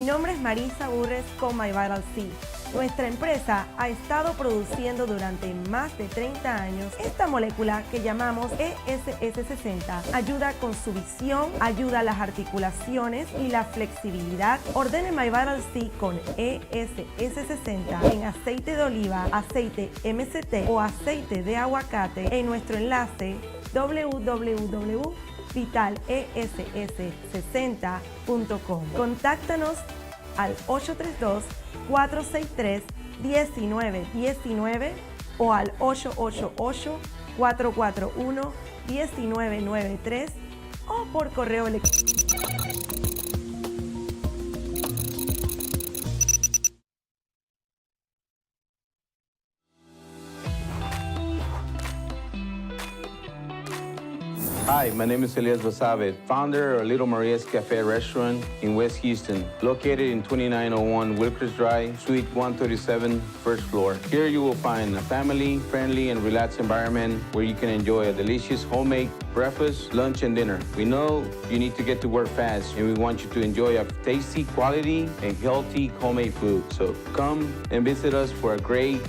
Mi nombre es Marisa Burres con My Vital C. Nuestra empresa ha estado produciendo durante más de 30 años esta molécula que llamamos ESS60. Ayuda con su visión, ayuda a las articulaciones y la flexibilidad. Ordene My Vital C con ESS60 en aceite de oliva, aceite MCT o aceite de aguacate en nuestro enlace www.vitaless60.com. Contáctanos al 832-463-1919 o al 888-441-1993 o por correo electrónico. Hi, my name is Elias Basavet, founder of Little Maria's Cafe restaurant in West Houston, located in 2901 Wilkers Drive, Suite 137, first floor. Here you will find a family-friendly and relaxed environment where you can enjoy a delicious homemade breakfast, lunch, and dinner. We know you need to get to work fast, and we want you to enjoy a tasty, quality, and healthy homemade food. So come and visit us for a great,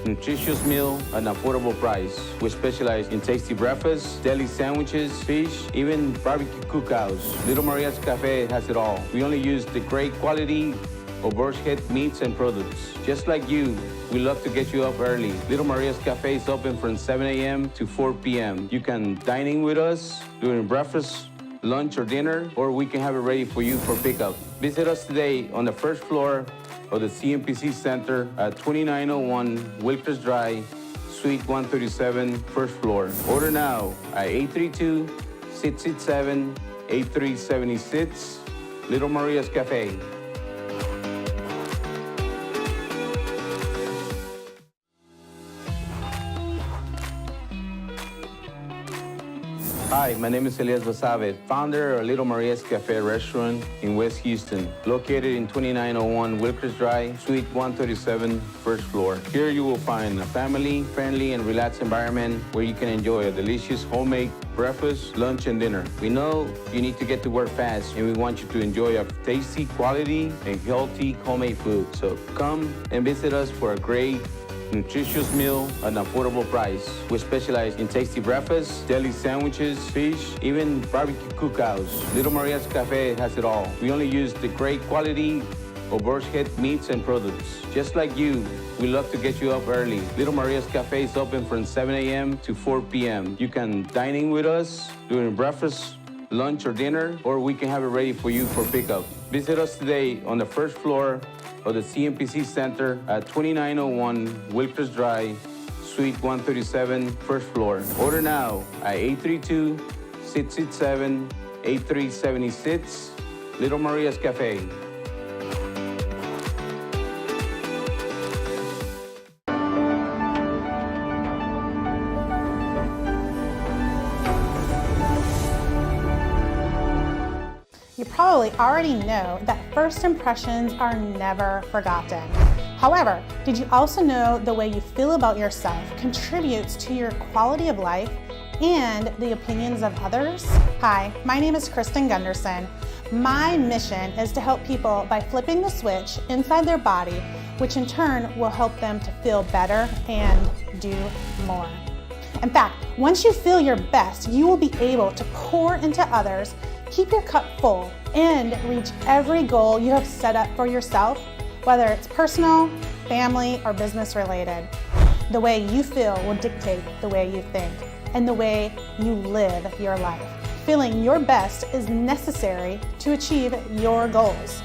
nutritious meal at an affordable price. We specialize in tasty breakfasts, deli sandwiches, fish, even barbecue cookouts. Little Maria's Cafe has it all. We only use the great quality of Borscht meats and products. Just like you, we love to get you up early. Little Maria's Cafe is open from 7 a.m. to 4 p.m. You can dine in with us during breakfast, lunch, or dinner, or we can have it ready for you for pickup. Visit us today on the first floor of the CMPC Center at 2901 Wilkers Drive, Suite 137, first floor. Order now at 832-667-8376, Little Maria's Cafe. Hi, my name is Elias Basavet, founder of Little Maria's Cafe restaurant in West Houston, located in 2901 Wilkers Drive, Suite 137, first floor. Here you will find a family-friendly and relaxed environment where you can enjoy a delicious homemade breakfast, lunch, and dinner. We know you need to get to work fast, and we want you to enjoy a tasty, quality, and healthy homemade food. So come and visit us for a great, nutritious meal at an affordable price. We specialize in tasty breakfasts, deli sandwiches, fish, even barbecue cookouts. Little Maria's Cafe has it all. We only use the great quality of Borscht meats and products. Just like you, we love to get you up early. Little Maria's Cafe is open from 7 a.m. to 4 p.m. You can dine in with us during breakfast, lunch, or dinner, or we can have it ready for you for pickup. Visit us today on the first floor of the CMPC Center at 2901 Wilkers Drive, Suite 137, first floor. Order now at 832-667-8376, Little Maria's Cafe. You probably already know that first impressions are never forgotten. However, did you also know the way you feel about yourself contributes to your quality of life and the opinions of others? Hi, my name is Kristen Gunderson. My mission is to help people by flipping the switch inside their body, which in turn will help them to feel better and do more. In fact, once you feel your best, you will be able to pour into others, keep your cup full, and reach every goal you have set up for yourself, whether it's personal, family, or business related. The way you feel will dictate the way you think and the way you live your life. Feeling your best is necessary to achieve your goals.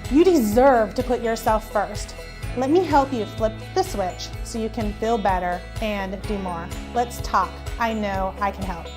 You deserve to put yourself first. Let me help you flip the switch so you can feel better and do more. Let's talk. I know I can help.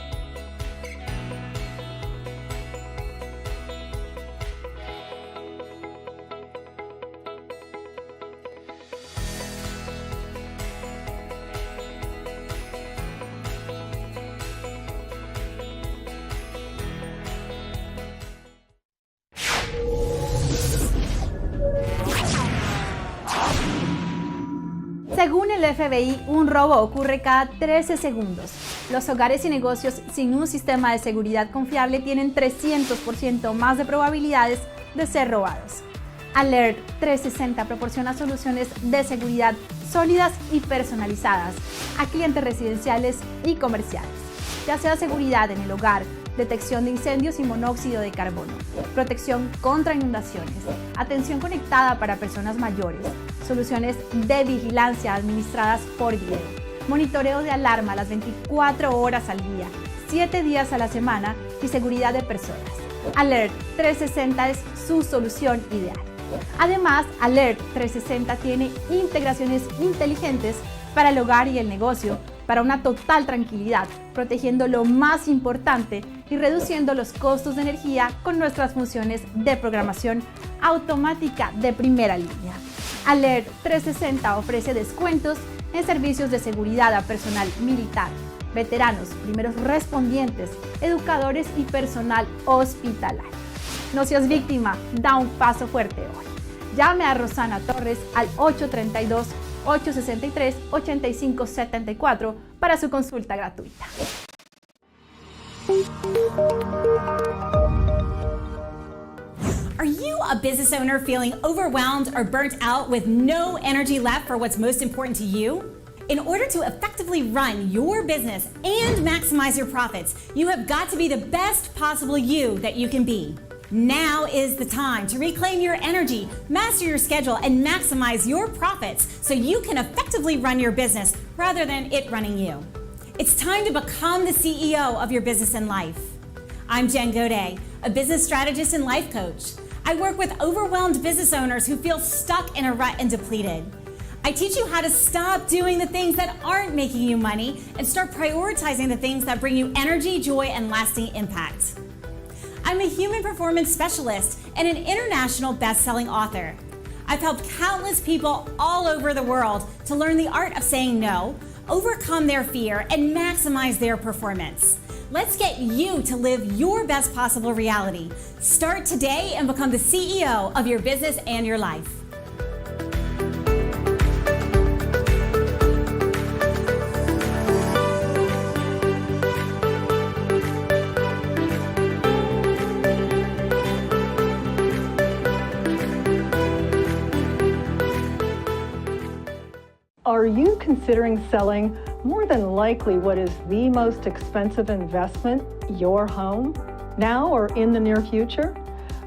Según el FBI, un robo ocurre cada 13 segundos. Los hogares y negocios sin un sistema de seguridad confiable tienen 300% más de probabilidades de ser robados. Alert 360 proporciona soluciones de seguridad sólidas y personalizadas a clientes residenciales y comerciales, ya sea seguridad en el hogar, detección de incendios y monóxido de carbono, protección contra inundaciones, atención conectada para personas mayores, soluciones de vigilancia administradas por video, monitoreo de alarma las 24 horas al día, 7 días a la semana y seguridad de personas. Alert 360 es su solución ideal. Además, Alert 360 tiene integraciones inteligentes para el hogar y el negocio para una total tranquilidad, protegiendo lo más importante y reduciendo los costos de energía con nuestras funciones de programación automática de primera línea. Alert 360 ofrece descuentos en servicios de seguridad a personal militar, veteranos, primeros respondientes, educadores y personal hospitalario. No seas víctima, da un paso fuerte hoy. Llame a Rosana Torres al 832-863-8574 para su consulta gratuita. Are you a business owner feeling overwhelmed or burnt out with no energy left for what's most important to you? In order to effectively run your business and maximize your profits, you have got to be the best possible you that you can be. Now is the time to reclaim your energy, master your schedule, and maximize your profits so you can effectively run your business rather than it running you. It's time to become the CEO of your business and life. I'm Jen Godet, a business strategist and life coach. I work with overwhelmed business owners who feel stuck in a rut and depleted. I teach you how to stop doing the things that aren't making you money and start prioritizing the things that bring you energy, joy, and lasting impact. I'm a human performance specialist and an international best-selling author. I've helped countless people all over the world to learn the art of saying no, overcome their fear, and maximize their performance. Let's get you to live your best possible reality. Start today and become the CEO of your business and your life. Are you considering selling? More than likely, what is the most expensive investment, your home, now or in the near future?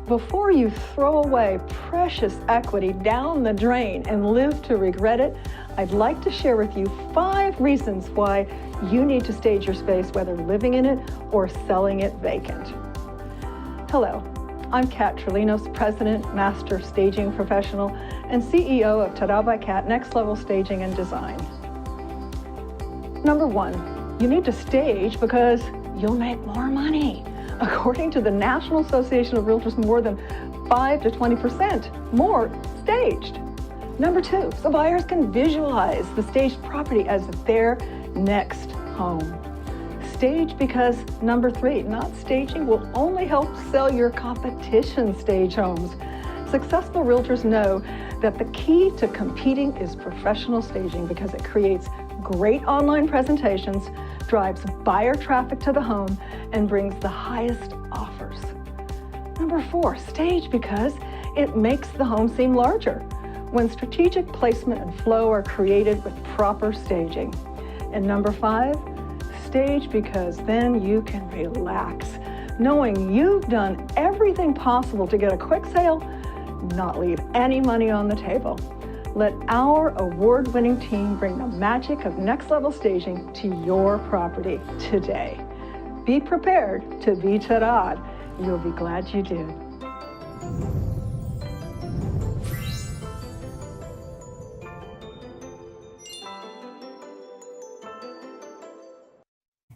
Before you throw away precious equity down the drain and live to regret it, I'd like to share with you 5 reasons why you need to stage your space, whether living in it or selling it vacant. Hello, I'm Kat Trelinos, President, Master Staging Professional, and CEO of Ta-Da by Kat Next Level Staging and Design. Number 1, you need to stage because you'll make more money. According to the National Association of Realtors, more than 5 to 20% more staged. Number 2, so buyers can visualize the staged property as their next home. Stage because number 3, not staging will only help sell your competition stage homes. Successful realtors know that the key to competing is professional staging because it creates great online presentations, drives buyer traffic to the home, and brings the highest offers. Number 4, stage because it makes the home seem larger when strategic placement and flow are created with proper staging. And number 5, stage because then you can relax, knowing you've done everything possible to get a quick sale, not leave any money on the table. Let our award-winning team bring the magic of next-level staging to your property today. Be prepared to be ta-da'd. You'll be glad you did.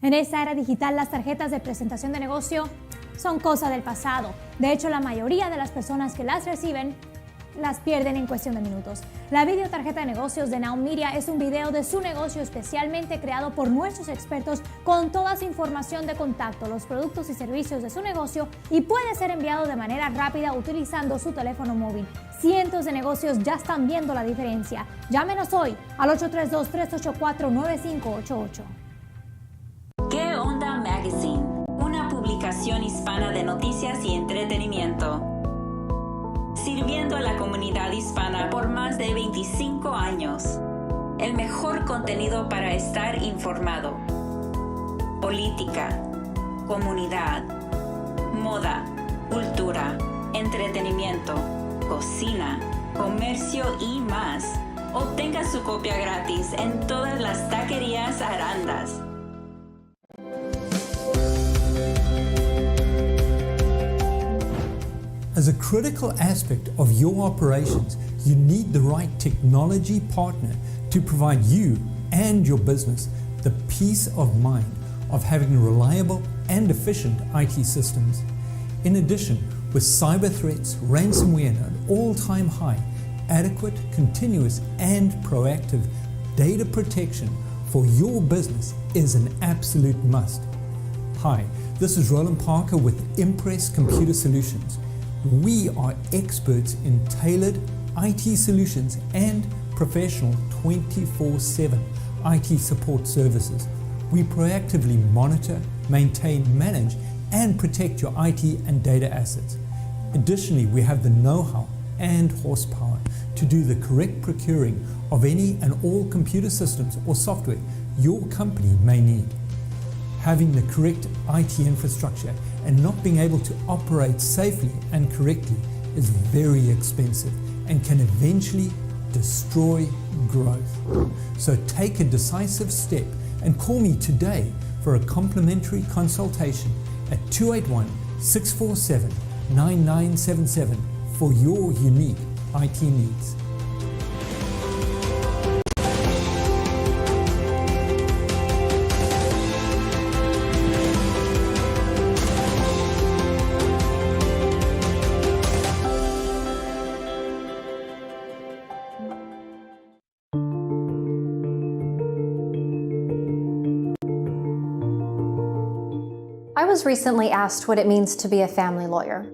En esta era digital, las tarjetas de presentación de negocio son cosa del pasado. De hecho, la mayoría de las personas que las reciben las pierden en cuestión de minutos. La videotarjeta de negocios de NowMedia es un video de su negocio especialmente creado por nuestros expertos con toda su información de contacto, los productos y servicios de su negocio y puede ser enviado de manera rápida utilizando su teléfono móvil. Cientos de negocios ya están viendo la diferencia. Llámenos hoy al 832-384-9588. ¿Qué Onda Magazine? Una publicación hispana de noticias y entretenimiento. sirviendo a la comunidad hispana por más de 25 años. El mejor contenido para estar informado. Política, comunidad, moda, cultura, entretenimiento, cocina, comercio y más. Obtenga su copia gratis en todas las taquerías Arandas. As a critical aspect of your operations, you need the right technology partner to provide you and your business the peace of mind of having reliable and efficient IT systems. In addition, with cyber threats, ransomware at an all-time high, adequate, continuous, and proactive data protection for your business is an absolute must. Hi, this is Roland Parker with Impress Computer Solutions. We are experts in tailored IT solutions and professional 24/7 IT support services. We proactively monitor, maintain, manage, and protect your IT and data assets. Additionally, we have the know-how and horsepower to do the correct procuring of any and all computer systems or software your company may need. Having the correct IT infrastructure and not being able to operate safely and correctly is very expensive and can eventually destroy growth. So take a decisive step and call me today for a complimentary consultation at 281-647-9977 for your unique IT needs. I was recently asked what it means to be a family lawyer.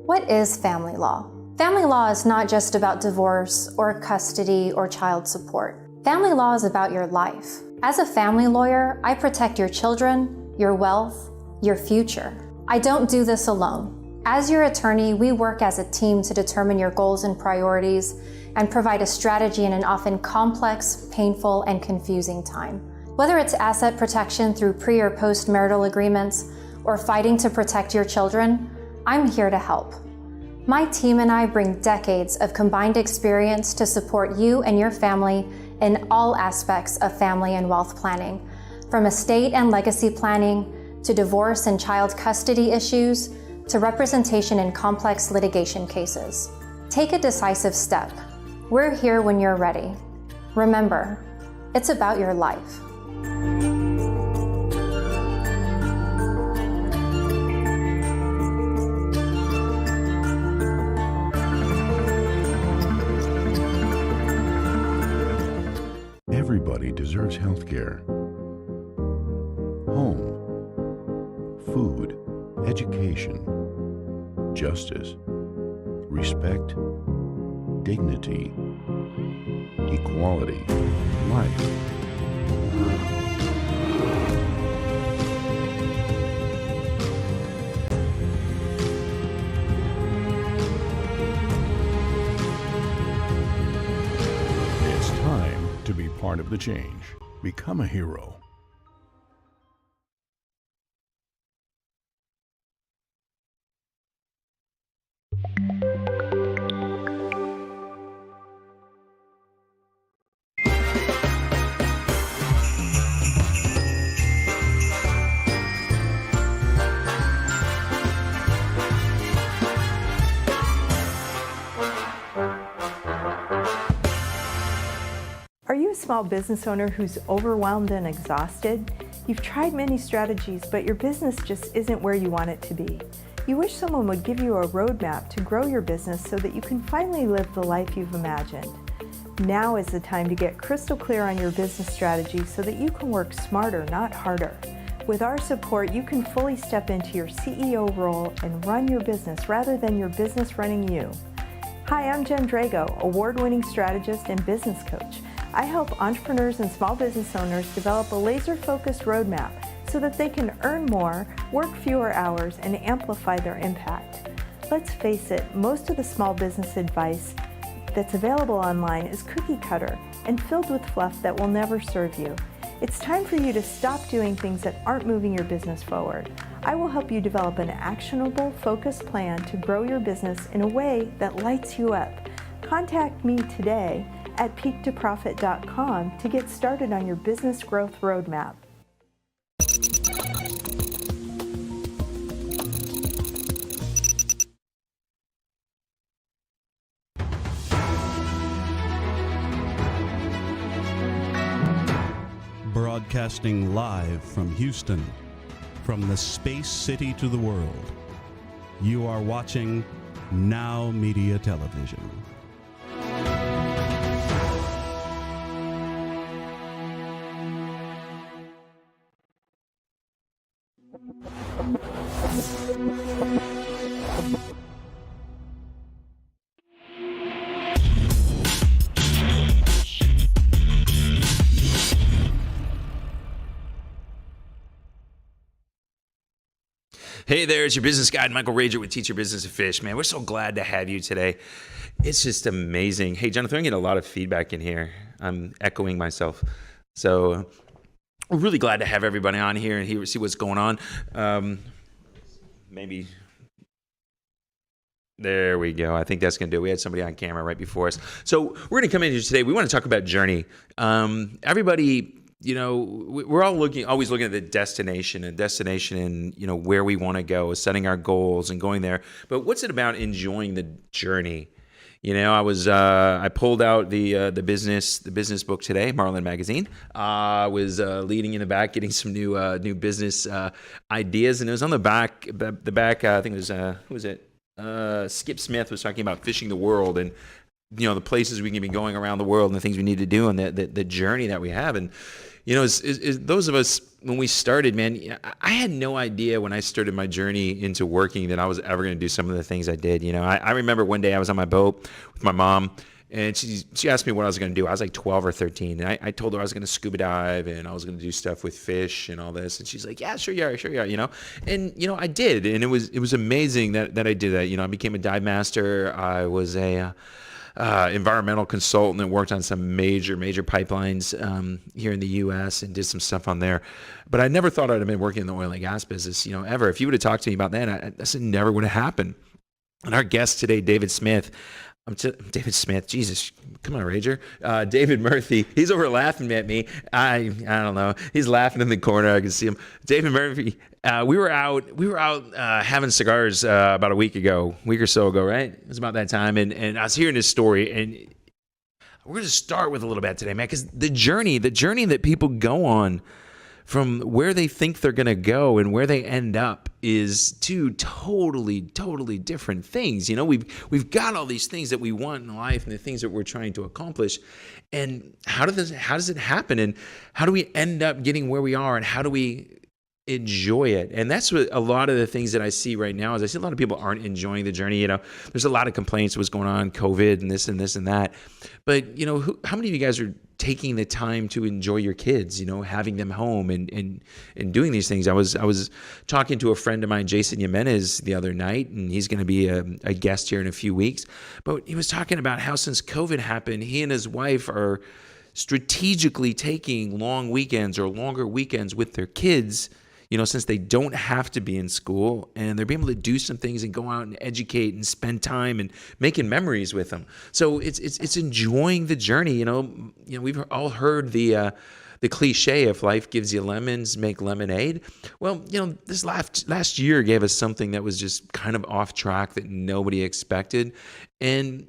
What is family law? Family law is not just about divorce or custody or child support. Family law is about your life. As a family lawyer, I protect your children, your wealth, your future. I don't do this alone. As your attorney, we work as a team to determine your goals and priorities and provide a strategy in an often complex, painful, and confusing time. Whether it's asset protection through pre- or post-marital agreements or fighting to protect your children, I'm here to help. My team and I bring decades of combined experience to support you and your family in all aspects of family and wealth planning, from estate and legacy planning to divorce and child custody issues to representation in complex litigation cases. Take a decisive step. We're here when you're ready. Remember, it's about your life. Everybody deserves health care. Home, food, education, justice, respect, dignity, equality, life. It's time to be part of the change. Become a hero. Are you a small business owner who's overwhelmed and exhausted? You've tried many strategies, but your business just isn't where you want it to be. You wish someone would give you a roadmap to grow your business so that you can finally live the life you've imagined. Now is the time to get crystal clear on your business strategy so that you can work smarter, not harder. With our support, you can fully step into your CEO role and run your business rather than your business running you. Hi, I'm Jen Drago, award-winning strategist and business coach. I help entrepreneurs and small business owners develop a laser-focused roadmap so that they can earn more, work fewer hours, and amplify their impact. Let's face it, most of the small business advice that's available online is cookie cutter and filled with fluff that will never serve you. It's time for you to stop doing things that aren't moving your business forward. I will help you develop an actionable, focused plan to grow your business in a way that lights you up. Contact me today at peaktoprofit.com to get started on your business growth roadmap. Broadcasting live from Houston, from the space city to the world. You are watching NowMedia Television. Hey there, it's your business guide, Michael Rager with Teach Your Business to Fish. Man, we're so glad to have you today. It's just amazing. Hey, Jonathan, I'm getting a lot of feedback in here. I'm echoing myself. So we're really glad to have everybody on here and see what's going on. Maybe... There we go. I think that's going to do it. We had somebody on camera right before us. So we're going to come in here today. We want to talk about journey. Everybody... You know, we're all always looking at the destination and, you know, where we want to go, setting our goals and going there. But what's it about enjoying the journey? You know, I pulled out the business book today, Marlin Magazine. I was leading in the back, getting some new business ideas, and it was on the back. I think it was who was it? Skip Smith was talking about fishing the world and, you know, the places we can be going around the world and the things we need to do and the journey that we have. And, you know, is those of us, when we started, man, I had no idea when I started my journey into working that I was ever going to do some of the things I did. You know, I remember one day I was on my boat with my mom, and she asked me what I was going to do. I was like 12 or 13, and I told her I was going to scuba dive, and I was going to do stuff with fish and all this. And she's like, yeah, sure you are, you know. And, you know, I did, and it was amazing that I did that. You know, I became a dive master. I was a... environmental consultant and worked on some major pipelines here in the U.S. and did some stuff on there. But I never thought I'd have been working in the oil and gas business, you know, ever. If you would have talked to me about that, I said never would have happened. And our guest today, David Smith, Jesus, come on, Rager. David Murphy, he's over laughing at me. I don't know. He's laughing in the corner. I can see him. David Murphy, we were out having cigars about a week or so ago, right? It was about that time. And I was hearing this story, and we're going to start with a little bit today, man, because the journey that people go on from where they think they're going to go and where they end up is two totally different things. You know, we've got all these things that we want in life and the things that we're trying to accomplish. And how does it happen? And how do we end up getting where we are? And how do we enjoy it? And that's what a lot of the things that I see right now is I see a lot of people aren't enjoying the journey. You know, there's a lot of complaints what's going on, COVID and this and that. But, you know, how many of you guys are taking the time to enjoy your kids, you know, having them home and doing these things? I was talking to a friend of mine, Jason Jimenez, the other night, and he's going to be a guest here in a few weeks. But he was talking about how since COVID happened, he and his wife are strategically taking long weekends or longer weekends with their kids, you know, since they don't have to be in school, and they're being able to do some things and go out and educate and spend time and making memories with them. So it's enjoying the journey. You know, we've all heard the cliche, if life gives you lemons, make lemonade. Well, you know, this last year gave us something that was just kind of off track that nobody expected. And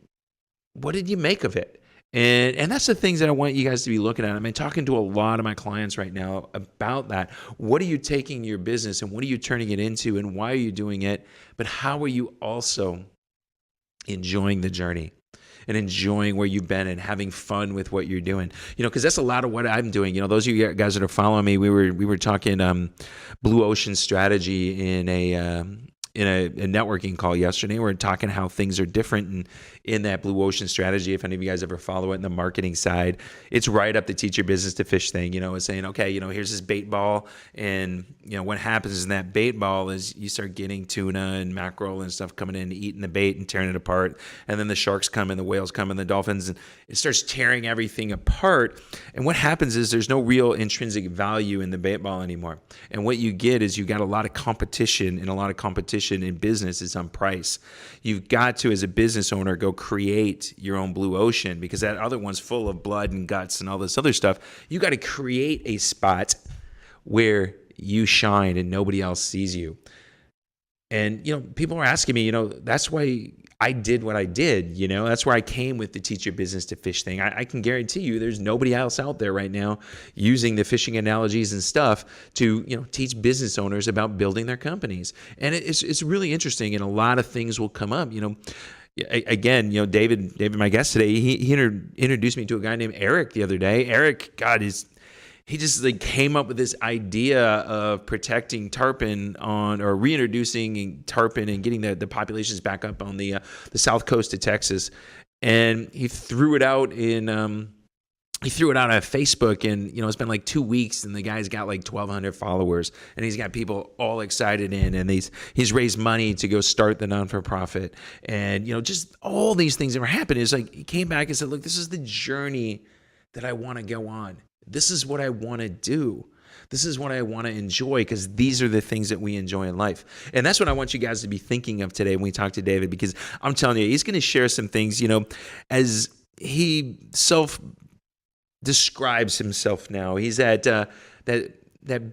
what did you make of it? And that's the things that I want you guys to be looking at. I'm talking to a lot of my clients right now about that. What are you taking your business and what are you turning it into and why are you doing it? But how are you also enjoying the journey and enjoying where you've been and having fun with what you're doing? You know, because that's a lot of what I'm doing. You know, those of you guys that are following me, we were talking blue ocean strategy in in a networking call yesterday. We're talking how things are different in that blue ocean strategy. If any of you guys ever follow it in the marketing side, it's right up the teach your business to fish thing. It's saying, okay, here's this bait ball, and what happens in that bait ball is you start getting tuna and mackerel and stuff coming in, eating the bait and tearing it apart, and then the sharks come and the whales come and the dolphins, and it starts tearing everything apart. And what happens is there's no real intrinsic value in the bait ball anymore. And what you get is you got a lot of competition, and a lot of competition in business is on price. You've got to, as a business owner, go create your own blue ocean, because that other one's full of blood and guts and all this other stuff. You got to create a spot where you shine and nobody else sees you. And, people are asking me, that's why I did what I did, that's where I came with the teach your business to fish thing. I can guarantee you there's nobody else out there right now using the fishing analogies and stuff to, teach business owners about building their companies. And it's really interesting, and a lot of things will come up, Again, David, my guest today, he introduced me to a guy named Eric the other day. Eric, he just came up with this idea of protecting tarpon or reintroducing tarpon and getting the populations back up on the south coast of Texas. And he threw it out on Facebook, and it's been like 2 weeks, and the guy's got like 1,200 followers, and he's got people all excited and he's raised money to go start the non-for-profit, and just all these things that were happening. It's like he came back and said, look, this is the journey that I want to go on. This is what I want to do. This is what I want to enjoy, because these are the things that we enjoy in life. And that's what I want you guys to be thinking of today when we talk to David, because I'm telling you, he's going to share some things, as he describes himself now. He's that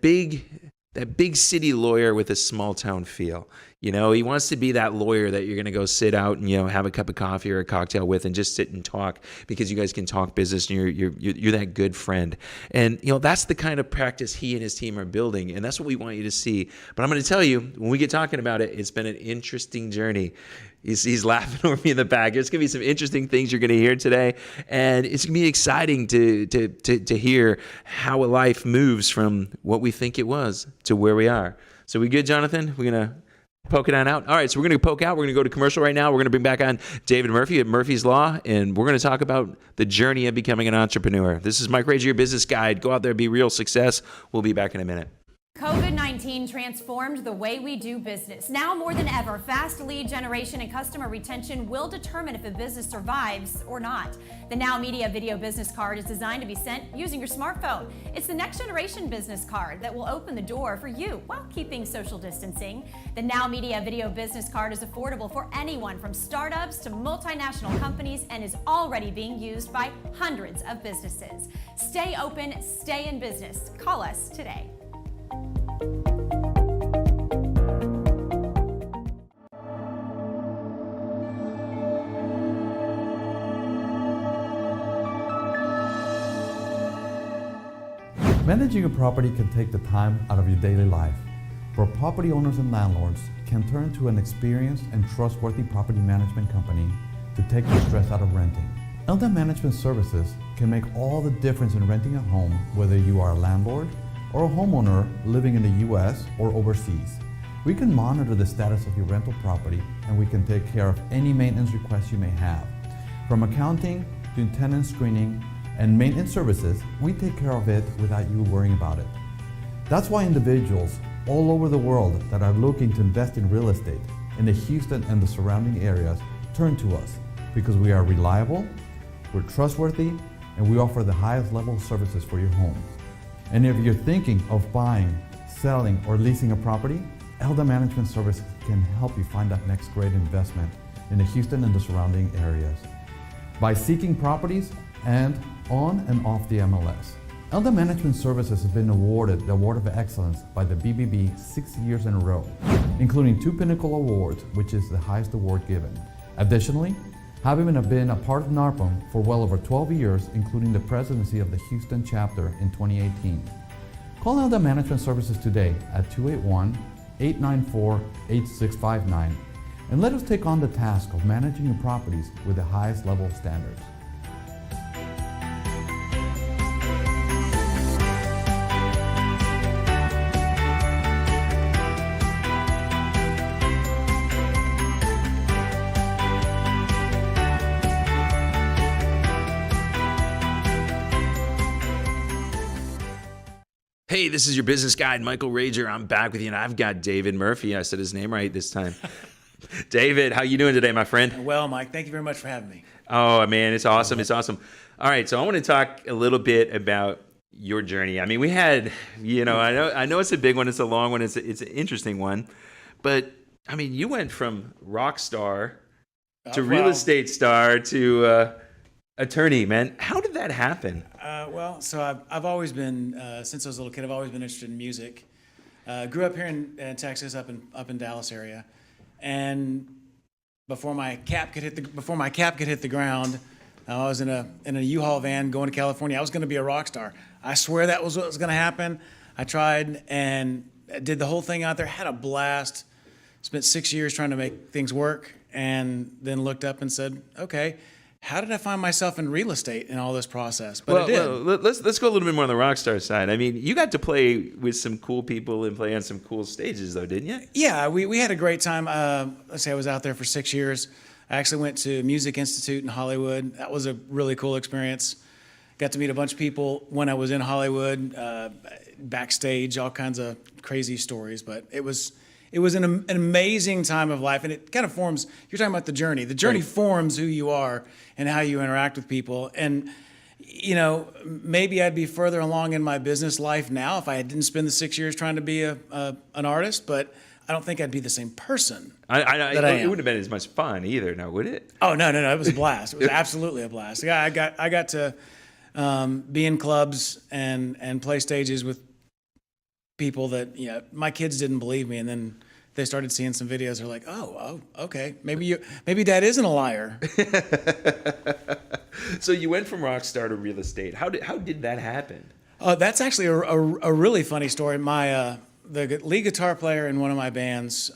big city lawyer with a small town feel. He wants to be that lawyer that you're going to go sit out and have a cup of coffee or a cocktail with and just sit and talk, because you guys can talk business and you're that good friend. And that's the kind of practice he and his team are building, and that's what we want you to see. But I'm going to tell you, when we get talking about it, it's been an interesting journey. He's laughing over me in the back. There's going to be some interesting things you're going to hear today, and it's going to be exciting to hear how a life moves from what we think it was to where we are. So we good, Jonathan? We're going to poke it on out. All right, so we're going to poke out. We're going to go to commercial right now. We're going to bring back on David Murphy at Murphy's Law, and we're going to talk about the journey of becoming an entrepreneur. This is Mike Rager, your business guide. Go out there, be real success. We'll be back in a minute. COVID-19 transformed the way we do business. Now more than ever, fast lead generation and customer retention will determine if a business survives or not. The NowMedia Video Business Card is designed to be sent using your smartphone. It's the next generation business card that will open the door for you while keeping social distancing. The NowMedia Video Business Card is affordable for anyone from startups to multinational companies and is already being used by hundreds of businesses. Stay open, stay in business. Call us today. Managing a property can take the time out of your daily life, where property owners and landlords can turn to an experienced and trustworthy property management company to take the stress out of renting. LDAP Management Services can make all the difference in renting a home, whether you are a landlord or a homeowner living in the U.S. or overseas. We can monitor the status of your rental property, and we can take care of any maintenance requests you may have. From accounting to tenant screening and maintenance services, we take care of it without you worrying about it. That's why individuals all over the world that are looking to invest in real estate in the Houston and the surrounding areas turn to us, because we are reliable, we're trustworthy, and we offer the highest level of services for your home. And if you're thinking of buying, selling, or leasing a property, LDAP Management Services can help you find that next great investment in the Houston and the surrounding areas by seeking properties and on and off the MLS. LDAP Management Services has been awarded the Award of Excellence by the BBB 6 years in a row, including 2 Pinnacle Awards, which is the highest award given. Additionally, having been a part of NARPM for well over 12 years, including the presidency of the Houston chapter in 2018. Call LDAP Management Services today at 281-894-8659 and let us take on the task of managing your properties with the highest level of standards. Hey, this is your business guide, Michael Rager. I'm back with you, and I've got David Murphy. I said his name right this time. David, how you doing today, my friend? Well, Mike, thank you very much for having me. Oh, man, it's awesome. It's awesome. All right, so I want to talk a little bit about your journey. I mean, we had, I know it's a big one. It's a long one. It's an interesting one. But, I mean, you went from rock star to real estate star to attorney, man. How did that happen? So I've always been, since I was a little kid, I've always been interested in music. Grew up here in Texas, up in Dallas area, and before my cap could hit the ground, I was in a U-Haul van going to California. I was going to be a rock star. I swear that was what was going to happen. I tried and did the whole thing out there. Had a blast. Spent 6 years trying to make things work, and then looked up and said, okay, how did I find myself in real estate in all this process? But I did. Well, let's go a little bit more on the rock star side. I mean, you got to play with some cool people and play on some cool stages, though, didn't you? Yeah, we had a great time. Let's say I was out there for 6 years. I actually went to Music Institute in Hollywood. That was a really cool experience. Got to meet a bunch of people when I was in Hollywood, backstage, all kinds of crazy stories. But it was an amazing time of life, and it kind of forms. You're talking about the journey. The journey forms who you are and how you interact with people. And maybe I'd be further along in my business life now if I didn't spend the 6 years trying to be an artist. But I don't think I'd be the same person. It wouldn't have been as much fun either, now would it? Oh no! It was a blast. It was absolutely a blast. Yeah, I got to be in clubs and play stages with people that my kids didn't believe me, and then they started seeing some videos. They're like, oh, okay, maybe Dad isn't a liar. So you went from rock star to real estate. How did that happen? That's actually a really funny story. The lead guitar player in one of my bands,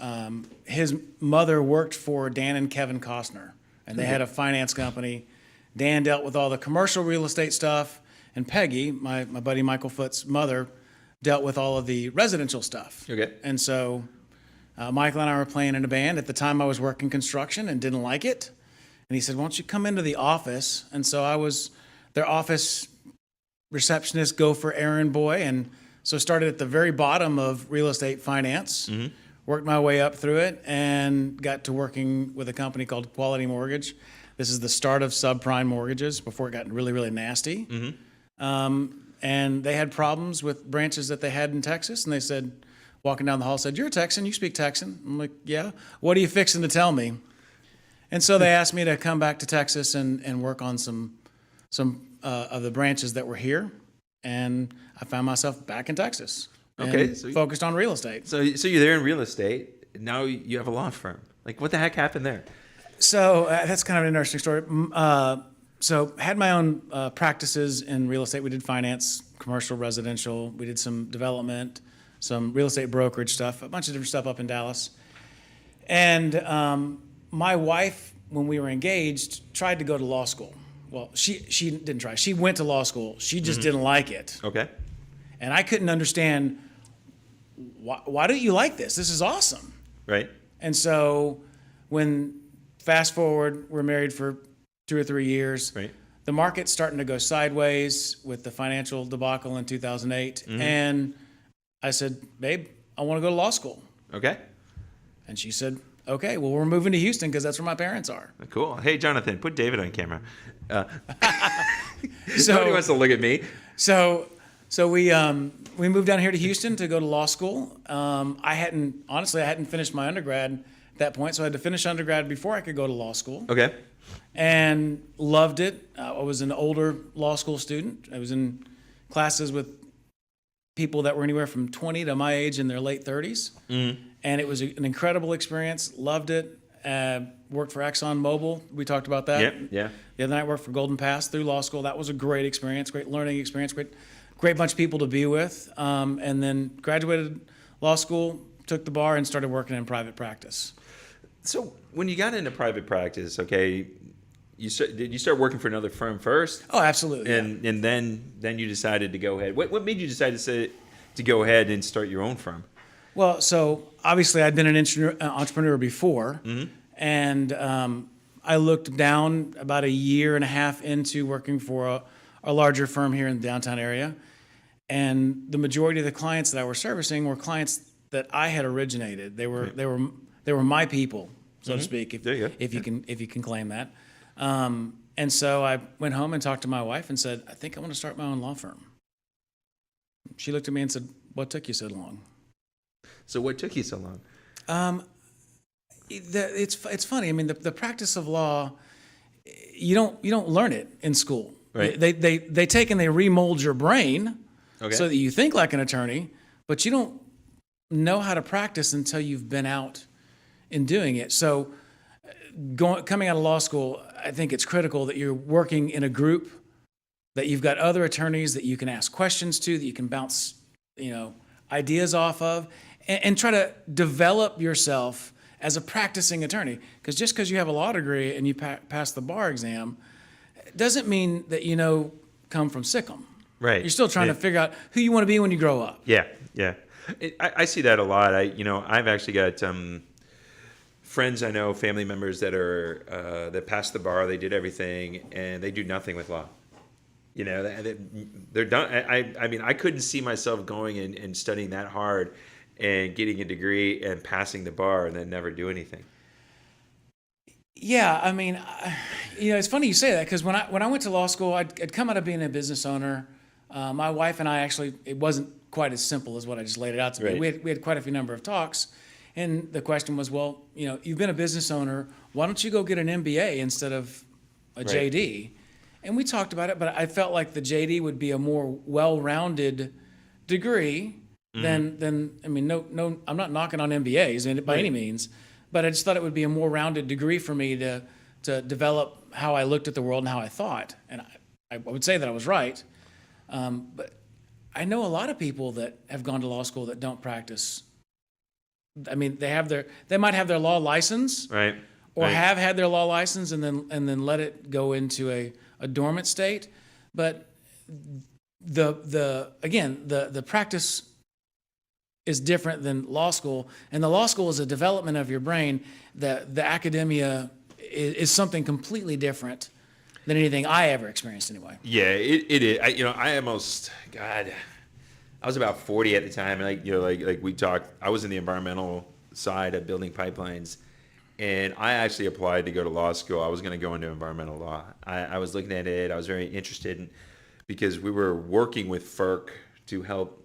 his mother worked for Dan and Kevin Costner, and they had a finance company. Dan dealt with all the commercial real estate stuff, and Peggy, my buddy Michael Foot's mother, dealt with all of the residential stuff. Okay. And so Michael and I were playing in a band. At the time, I was working construction and didn't like it. And he said, why don't you come into the office? And so I was their office receptionist, gopher, errand boy, and so started at the very bottom of real estate finance, worked my way up through it, and got to working with a company called Quality Mortgage. This is the start of subprime mortgages before it got really, really nasty. And they had problems with branches that they had in Texas, and they said, walking down the hall, said, you're a Texan, you speak Texan. I'm like, yeah, what are you fixing to tell me? And so they asked me to come back to Texas and work on some of the branches that were here. And I found myself back in Texas. Okay, so focused on real estate. So you're there in real estate. Now you have a law firm. Like, what the heck happened there? So that's kind of an interesting story. So had my own practices in real estate. We did finance, commercial, residential. We did some development, some real estate brokerage stuff, a bunch of different stuff up in Dallas. And my wife, when we were engaged, tried to go to law school. Well, she didn't try. She went to law school. She just didn't like it. Okay. And I couldn't understand, why don't you like this? This is awesome. Right. And so fast forward, we're married for 2 or 3 years. Right. The market's starting to go sideways with the financial debacle in 2008. And I said, babe, I want to go to law school. Okay. And she said, okay, well, we're moving to Houston because that's where my parents are. Cool. Hey, Jonathan, put David on camera. So nobody wants to look at me. So we moved down here to Houston to go to law school. I hadn't finished my undergrad at that point, so I had to finish undergrad before I could go to law school. Okay. And loved it. I was an older law school student. I was in classes with people that were anywhere from 20 to my age in their late 30s. And it was an incredible experience. Loved it. Worked for ExxonMobil. We talked about that. Yeah. The other night, worked for Golden Pass through law school. That was a great experience, great learning experience, great bunch of people to be with. And then graduated law school, took the bar, and started working in private practice. So when you got into private practice, okay, did you start working for another firm first? Oh, absolutely. And then you decided to go ahead. What made you decide to go ahead and start your own firm? Well, so obviously I'd been an entrepreneur before, and I looked down about a year and a half into working for a larger firm here in the downtown area, And the majority of the clients that I were servicing were clients that I had originated. They were my people, so to speak, if you can claim that. And so I went home and talked to my wife and said, I think I want to start my own law firm. She looked at me and said, what took you so long? So what took you so long? It's funny. I mean, the practice of law, you don't learn it in school. Right. They take and they remold your brain Okay. so that you think like an attorney, but you don't know how to practice until you've been out in doing it. So coming out of law school, I think it's critical that you're working in a group, that you've got other attorneys that you can ask questions to, that you can bounce, ideas off of, and try to develop yourself as a practicing attorney. Because just because you have a law degree and you pass the bar exam, doesn't mean that come from Sikkim. Right. You're still trying to figure out who you want to be when you grow up. Yeah. I see that a lot. I've actually got friends I know, family members that are that passed the bar. They did everything, and they do nothing with law. They're done. I mean, I couldn't see myself going and studying that hard and getting a degree and passing the bar and then never do anything. Yeah, I mean, it's funny you say that, because when I went to law school, I'd come out of being a business owner. My wife and I actually, it wasn't quite as simple as what I just laid it out to be. We had quite a few number of talks, and the question was, well, you've been a business owner, why don't you go get an MBA instead of a JD? And we talked about it, but I felt like the JD would be a more well-rounded degree than I mean, no, I'm not knocking on MBAs by any means, but I just thought it would be a more rounded degree for me to develop how I looked at the world and how I thought. And I would say that I was right. But I know a lot of people that have gone to law school that don't practice. I mean, they might have their law license, right, or have had their law license and then let it go into a dormant state. But the practice is different than law school, and the law school is a development of your brain. The academia is something completely different than anything I ever experienced anyway. Yeah, it is. I was about 40 at the time, and like we talked, I was in the environmental side of building pipelines, and I actually applied to go to law school. I was going to go into environmental law. I was looking at it. I was very interested because we were working with FERC to help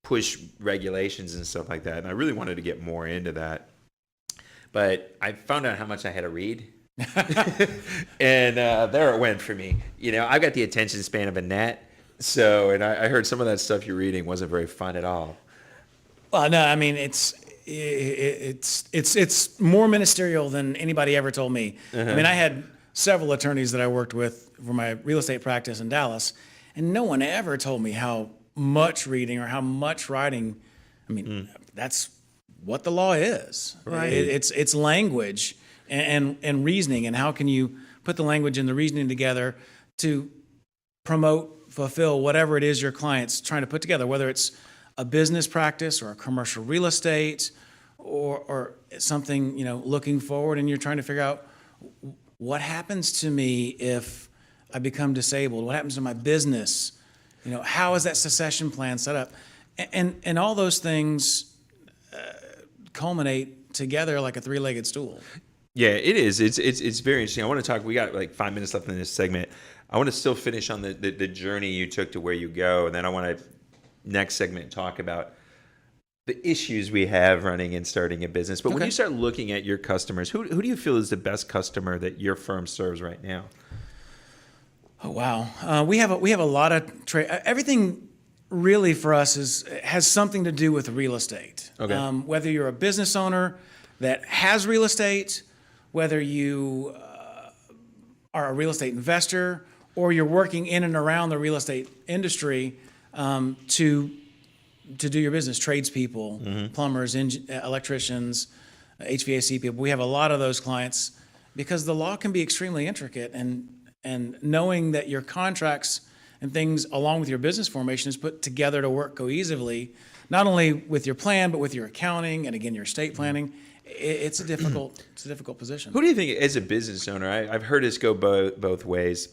push regulations and stuff like that, and I really wanted to get more into that. But I found out how much I had to read. And there it went for me. I've got the attention span of a gnat. So, and I heard some of that stuff you're reading wasn't very fun at all. Well, no, I mean, it's more ministerial than anybody ever told me. I mean, I had several attorneys that I worked with for my real estate practice in Dallas, and no one ever told me how much reading or how much writing. I mean, that's what the law is. Right. It's language and reasoning, and how can you put the language and the reasoning together to promote, fulfill whatever it is your client's trying to put together, whether it's a business practice or a commercial real estate or something, looking forward, and you're trying to figure out what happens to me if I become disabled, what happens to my business, how is that succession plan set up, and all those things culminate together like a three-legged stool. Yeah, it is. It's very interesting. I want to talk. We got like 5 minutes left in this segment. I want to still finish on the journey you took to where you go, and then I want to next segment talk about the issues we have running and starting a business. But when you start looking at your customers, who do you feel is the best customer that your firm serves right now? Oh wow, we have a lot of everything really for us has something to do with real estate. Okay. Whether you're a business owner that has real estate, whether you are a real estate investor, or you're working in and around the real estate industry to do your business, tradespeople, plumbers, electricians, HVAC people. We have a lot of those clients because the law can be extremely intricate, and knowing that your contracts and things along with your business formation is put together to work cohesively, not only with your plan, but with your accounting and again, your estate planning. It's a difficult position. Who do you think, as a business owner, I've heard this go both ways.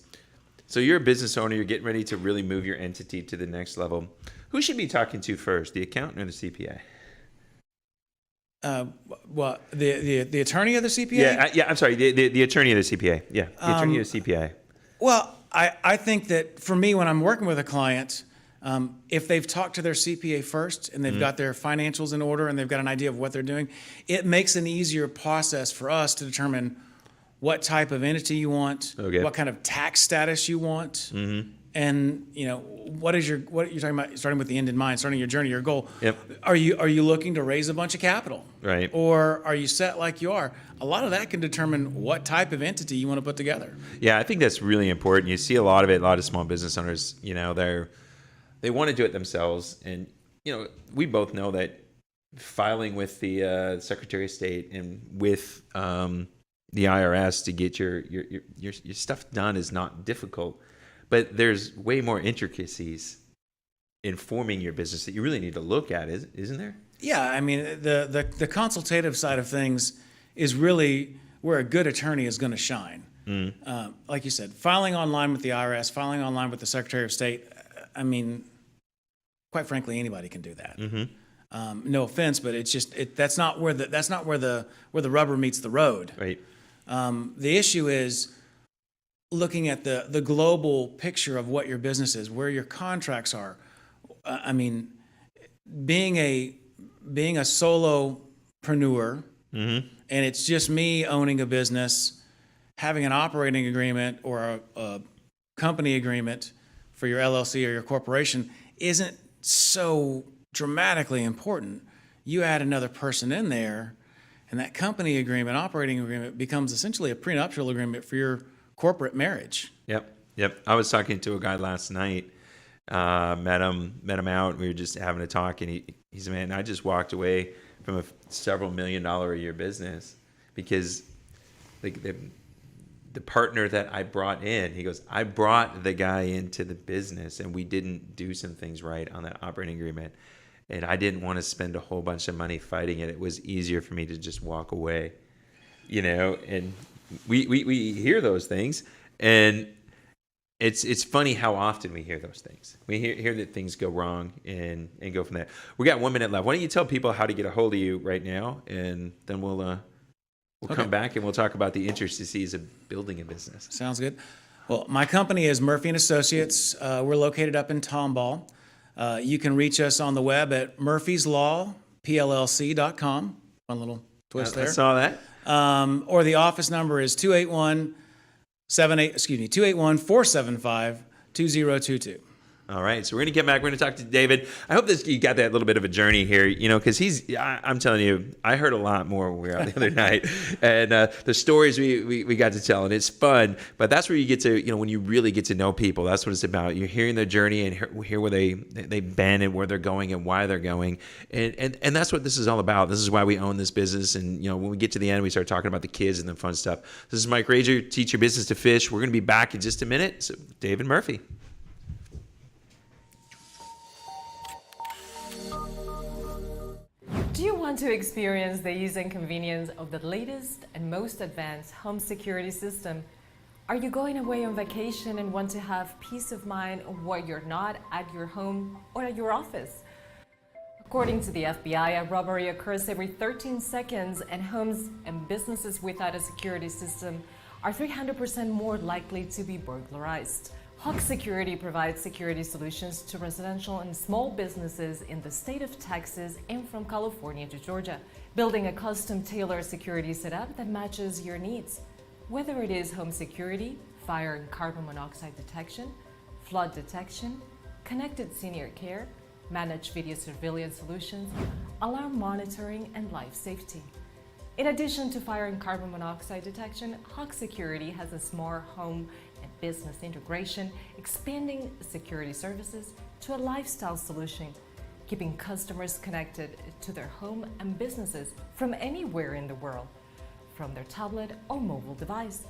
So you're a business owner, you're getting ready to really move your entity to the next level. Who should be talking to first, the accountant or the CPA? Well, the attorney or the CPA? Yeah. I'm sorry, the attorney or the CPA. Yeah, the attorney or the CPA. Well, I think that for me, when I'm working with a client, if they've talked to their CPA first and they've got their financials in order and they've got an idea of what they're doing, it makes an easier process for us to determine what type of entity you want, what kind of tax status you want, and what you're talking about, starting with the end in mind, starting your journey, your goal. Yep. Are you looking to raise a bunch of capital? Right. Or are you set like you are? A lot of that can determine what type of entity you want to put together. Yeah, I think that's really important. You see a lot of it. A lot of small business owners, they want to do it themselves, and we both know that filing with the Secretary of State and with the IRS to get your stuff done is not difficult, but there's way more intricacies in forming your business that you really need to look at, isn't there? Yeah, I mean, the consultative side of things is really where a good attorney is going to shine. Like you said, filing online with the IRS, filing online with the Secretary of State. I mean, quite frankly, anybody can do that. No offense, but it's just that's not where the rubber meets the road. Right. The issue is looking at the global picture of what your business is, where your contracts are. I mean, being a solopreneur, and it's just me owning a business, having an operating agreement or a company agreement for your LLC or your corporation isn't so dramatically important. You add another person in there, and that company agreement, operating agreement, becomes essentially a prenuptial agreement for your corporate marriage. Yep. I was talking to a guy last night. Met him out. We were just having a talk, and he said, "Man, I just walked away from a several $1 million a year business because the partner that I brought in," he goes, "I brought the guy into the business, and we didn't do some things right on that operating agreement, and I didn't want to spend a whole bunch of money fighting it. It was easier for me to just walk away." And we hear those things, and it's funny how often we hear those things. We hear that things go wrong and go from there. We got 1 minute left. Why don't you tell people how to get a hold of you right now, and then we'll come back and we'll talk about the intricacies of building a business. Sounds good. Well, my company is Murphy & Associates. We're located up in Tomball. You can reach us on the web at murphyslawpllc.com. Fun little twist there. I saw that. Or the office number is 281-475-2022. All right, so we're going to get back. We're going to talk to David. I hope you got that little bit of a journey here, because I'm telling you, I heard a lot more when we were out the other night. And the stories we got to tell, and it's fun. But that's where you get to, when you really get to know people, that's what it's about. You're hearing their journey and hear where they've been and where they're going and why they're going. And that's what this is all about. This is why we own this business. And, when we get to the end, we start talking about the kids and the fun stuff. This is Mike Rager, Teach Your Business to Fish. We're going to be back in just a minute. So, David Murphy. Do you want to experience the ease and convenience of the latest and most advanced home security system? Are you going away on vacation and want to have peace of mind while you're not at your home or at your office? According to the FBI, a robbery occurs every 13 seconds, and homes and businesses without a security system are 300% more likely to be burglarized. Hawk Security provides security solutions to residential and small businesses in the state of Texas and from California to Georgia, building a custom-tailored security setup that matches your needs. Whether it is home security, fire and carbon monoxide detection, flood detection, connected senior care, managed video surveillance solutions, alarm monitoring, and life safety. In addition to fire and carbon monoxide detection, Hawk Security has a smart home and business integration, expanding security services to a lifestyle solution, keeping customers connected to their home and businesses from anywhere in the world, from their tablet or mobile device,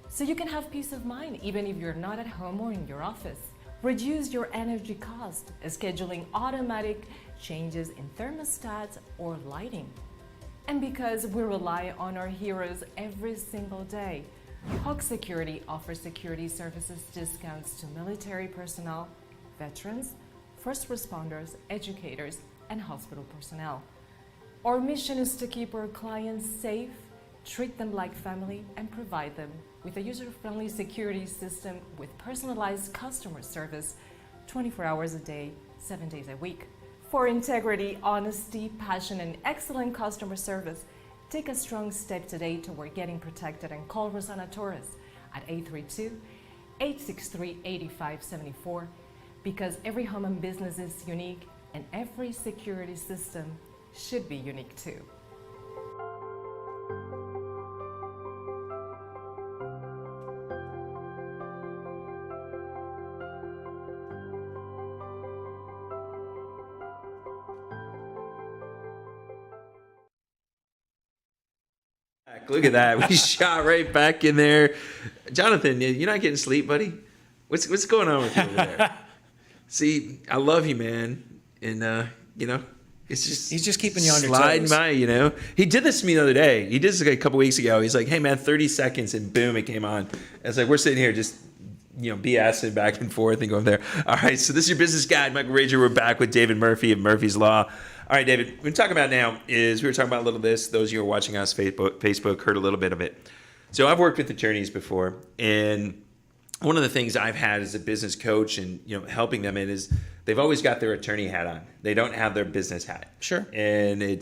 so you can have peace of mind even if you're not at home or in your office. Reduce your energy cost, scheduling automatic changes in thermostats or lighting. And because we rely on our heroes every single day, Hawk Security offers security services discounts to military personnel, veterans, first responders, educators, and hospital personnel. Our mission is to keep our clients safe, treat them like family, and provide them with a user-friendly security system with personalized customer service 24 hours a day, 7 days a week. For integrity, honesty, passion, and excellent customer service, take a strong step today toward getting protected and call Rosanna Torres at 832-863-8574 because every home and business is unique and every security system should be unique too. Look at that. We shot right back in there. Jonathan, you're not getting sleep, buddy? What's going on with you over there? See, I love you, man. And, it's just... He's just keeping you on your sliding toes. by, He did this to me the other day. He did this like a couple weeks ago. He's like, hey, man, 30 seconds, and boom, it came on. It's like, we're sitting here just, BSing back and forth and going there. All right, so this is your business guide. Michael Rager, we're back with David Murphy of Murphy's Law. All right, David, what we're talking about now is we were talking about a little of this. Those of you who are watching us Facebook heard a little bit of it. So I've worked with attorneys before, and one of the things I've had as a business coach and helping them in is they've always got their attorney hat on. They don't have their business hat. Sure. And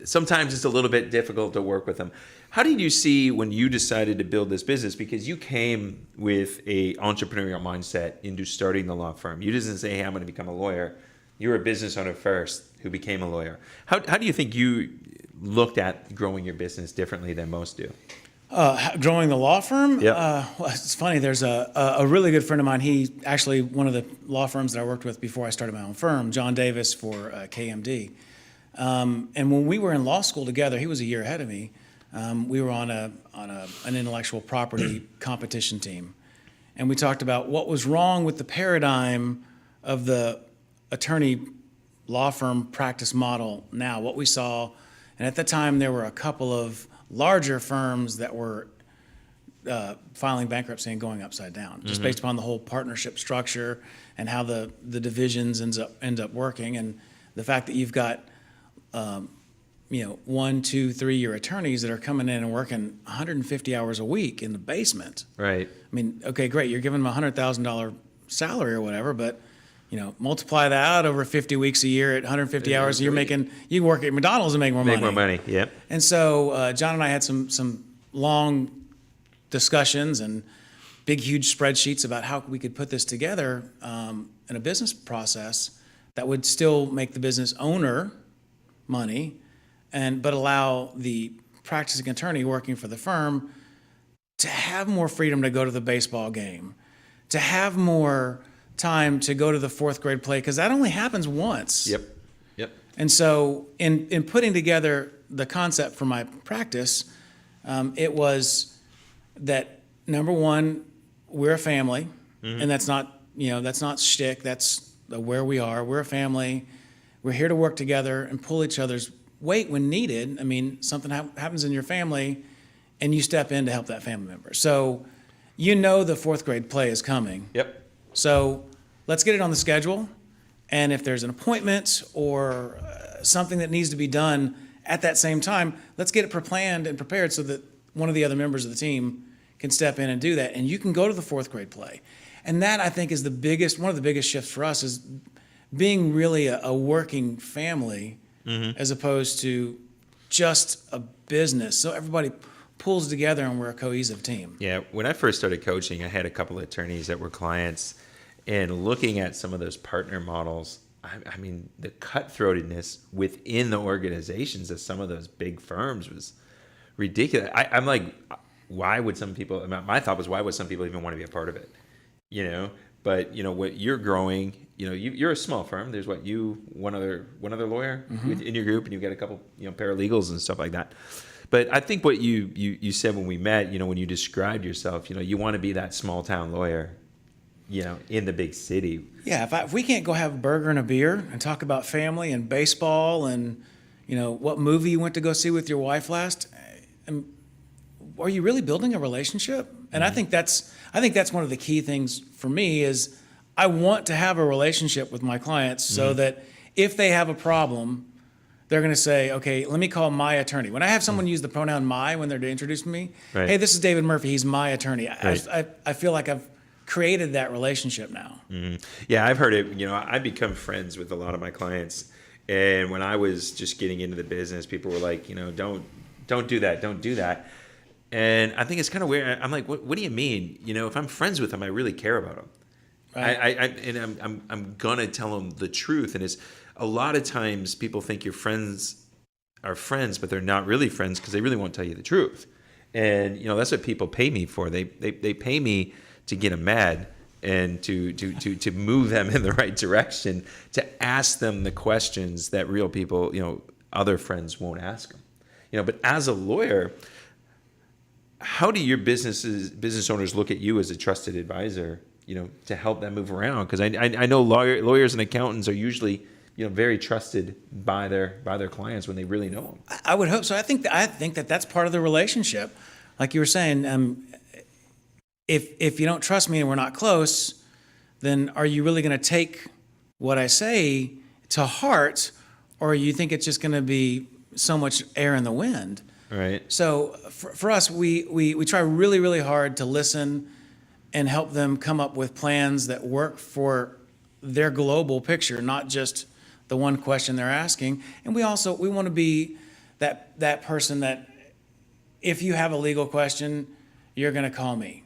sometimes it's a little bit difficult to work with them. How did you see when you decided to build this business? Because you came with a entrepreneurial mindset into starting the law firm. You didn't say, hey, I'm going to become a lawyer. You were a business owner first who became a lawyer. How do you think you looked at growing your business differently than most do? Growing the law firm? Yep. Well, it's funny. There's a really good friend of mine. He actually, one of the law firms that I worked with before I started my own firm, John Davis for KMD. And when we were in law school together, he was a year ahead of me. We were on an intellectual property competition team. And we talked about what was wrong with the paradigm of the attorney law firm practice model now, what we saw. And at the time, there were a couple of larger firms that were filing bankruptcy and going upside down, just based upon the whole partnership structure and how the divisions end up working, and the fact that you've got 1, 2, 3 year attorneys that are coming in and working 150 hours a week in the basement. Right. I mean, okay, great, you're giving them a $100,000 salary or whatever, but multiply that out over 50 weeks a year at 150 hours, you can work at McDonald's and make more money. Make more money, yep. And so John and I had some long discussions and big, huge spreadsheets about how we could put this together in a business process that would still make the business owner money, but allow the practicing attorney working for the firm to have more freedom to go to the baseball game, to have more time to go to the 4th grade play, because that only happens once. Yep. And so in putting together the concept for my practice, it was that, number one, we're a family, and that's not shtick, that's where we are. We're a family. We're here to work together and pull each other's weight when needed. I mean, something happens in your family, and you step in to help that family member. So the 4th grade play is coming. Yep. So let's get it on the schedule, and if there's an appointment or something that needs to be done at that same time, let's get it planned and prepared so that one of the other members of the team can step in and do that, and you can go to the 4th grade play. And that, I think, is one of the biggest shifts for us, is being really a working family as opposed to just a business. So everybody pulls together and we're a cohesive team. Yeah, when I first started coaching, I had a couple of attorneys that were clients, and looking at some of those partner models, I mean, the cutthroatedness within the organizations of some of those big firms was ridiculous. I'm like, why would some people, my thought was, why would some people even want to be a part of it? But what you're growing, you're a small firm. There's one other lawyer in your group, and you've got a couple, paralegals and stuff like that. But I think what you said when we met, when you described yourself, you want to be that small town lawyer, in the big city. Yeah, if we can't go have a burger and a beer and talk about family and baseball and, what movie you went to go see with your wife last, are you really building a relationship? And I think that's one of the key things for me is I want to have a relationship with my clients so that if they have a problem, they're going to say, okay, let me call my attorney. When I have someone use the pronoun my when they're introducing me, Right. hey, this is David Murphy, he's my attorney. Right. I feel like I've created that relationship now. Yeah, I've heard it. I've become friends with a lot of my clients. And when I was just getting into the business, people were like, don't do that. Don't do that. And I think it's kind of weird. I'm like, what do you mean? If I'm friends with them, I really care about them. Right. I'm gonna tell them the truth, and it's a lot of times people think your friends are friends, but they're not really friends because they really won't tell you the truth. And that's what people pay me for. They pay me to get them mad and to move them in the right direction, to ask them the questions that real people, other friends won't ask them. But as a lawyer, how do your business owners look at you as a trusted advisor? To help them move around, because I know lawyers and accountants are usually very trusted by their clients when they really know them. I would hope so. I think that that's part of the relationship. Like you were saying, if you don't trust me and we're not close, then are you really going to take what I say to heart, or you think it's just going to be so much air in the wind? Right. So for us, we try really, really hard to listen and help them come up with plans that work for their global picture, not just the one question they're asking. And we want to be that person that if you have a legal question, you're going to call me.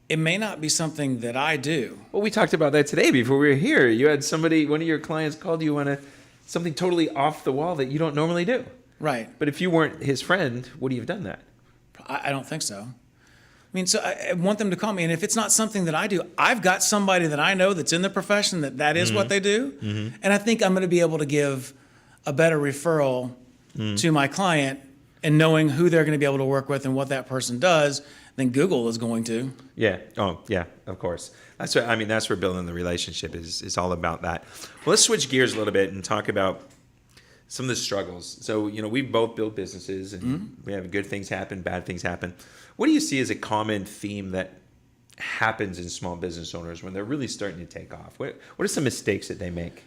It may not be something that I do. Well, we talked about that today before we were here. You had one of your clients called you on something totally off the wall that you don't normally do. Right. But if you weren't his friend, would he have done that? I don't think so. So I want them to call me, and if it's not something that I do, I've got somebody that I know that's in the profession that is what they do, and I think I'm going to be able to give a better referral to my client, and knowing who they're going to be able to work with and what that person does than Google is going to. Yeah. Oh, yeah. Of course. That's where building the relationship is all about that. Well, let's switch gears a little bit and talk about some of the struggles. So we both build businesses, and we have good things happen, bad things happen. What do you see as a common theme that happens in small business owners when they're really starting to take off? What are some mistakes that they make?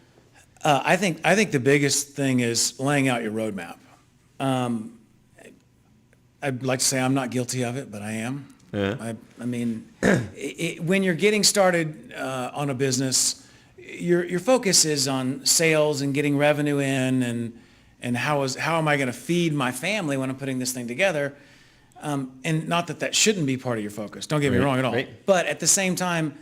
I think the biggest thing is laying out your roadmap. I'd like to say I'm not guilty of it, but I am. Yeah. When you're getting started on a business, your focus is on sales and getting revenue in, and how am I going to feed my family when I'm putting this thing together. And not that shouldn't be part of your focus. Don't get me wrong at all. Right. But at the same time,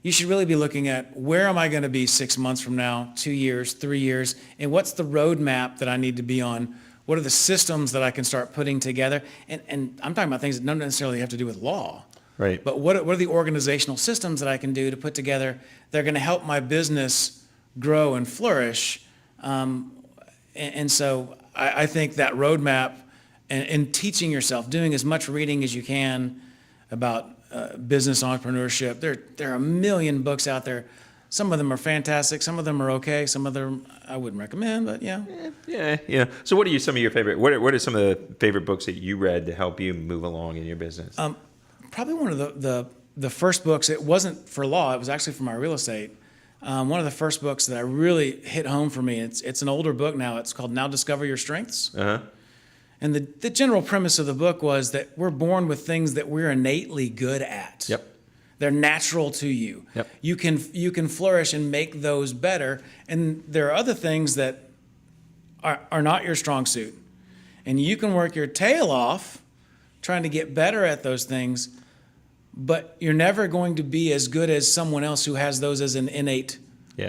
you should really be looking at where am I going to be 6 months from now, 2 years, 3 years, and what's the roadmap that I need to be on? What are the systems that I can start putting together? And I'm talking about things that don't necessarily have to do with law. Right. But what are the organizational systems that I can do to put together that are going to help my business grow and flourish? And so I think that roadmap, and teaching yourself, doing as much reading as you can about business entrepreneurship. There are a million books out there. Some of them are fantastic. Some of them are okay. Some of them I wouldn't recommend, but yeah. Yeah. So what are some of your favorite? What are some of the favorite books that you read to help you move along in your business? Probably one of the first books. It wasn't for law. It was actually for my real estate. One of the first books that I really hit home for me. It's an older book now. It's called Now Discover Your Strengths. And the general premise of the book was that we're born with things that we're innately good at. Yep. They're natural to you. Yep. You can flourish and make those better. And there are other things that are not your strong suit. And you can work your tail off trying to get better at those things, but you're never going to be as good as someone else who has those as an innate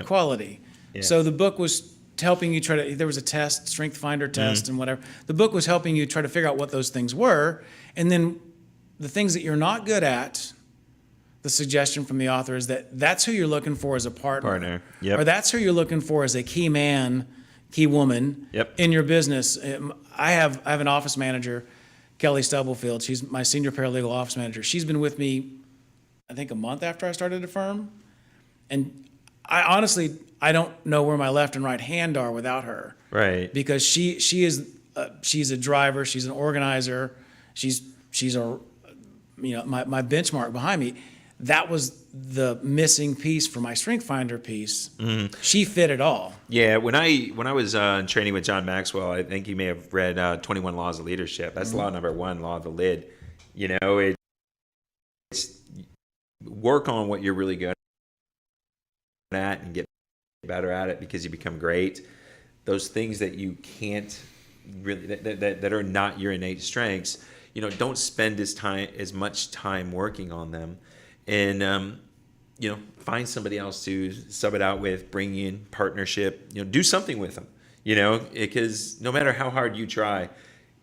quality. Yeah. So the book was helping you there was a test, Strength Finder test and whatever. The book was helping you try to figure out what those things were. And then the things that you're not good at, the suggestion from the author is that's who you're looking for as a partner. Yep. Or that's who you're looking for as a key man, key woman in your business. I have an office manager, Kelly Stubblefield. She's my senior paralegal office manager. She's been with me, I think, a month after I started the firm. And I don't know where my left and right hand are without her. Right. Because she's a driver. She's an organizer. She's my benchmark behind me. that was the missing piece for my Strength Finder piece. She fit it all. Yeah, when I was training with John Maxwell, I think you may have read 21 Laws of Leadership. That's law number 1, law of the lid. You know, it's work on what you're really good at and get better at it because you become great. Those things that you can't really, that are not your innate strengths, you know, don't spend as much time working on them, and you know, find somebody else to sub it out with, bring in partnership, you know, do something with them, you know, because no matter how hard you try,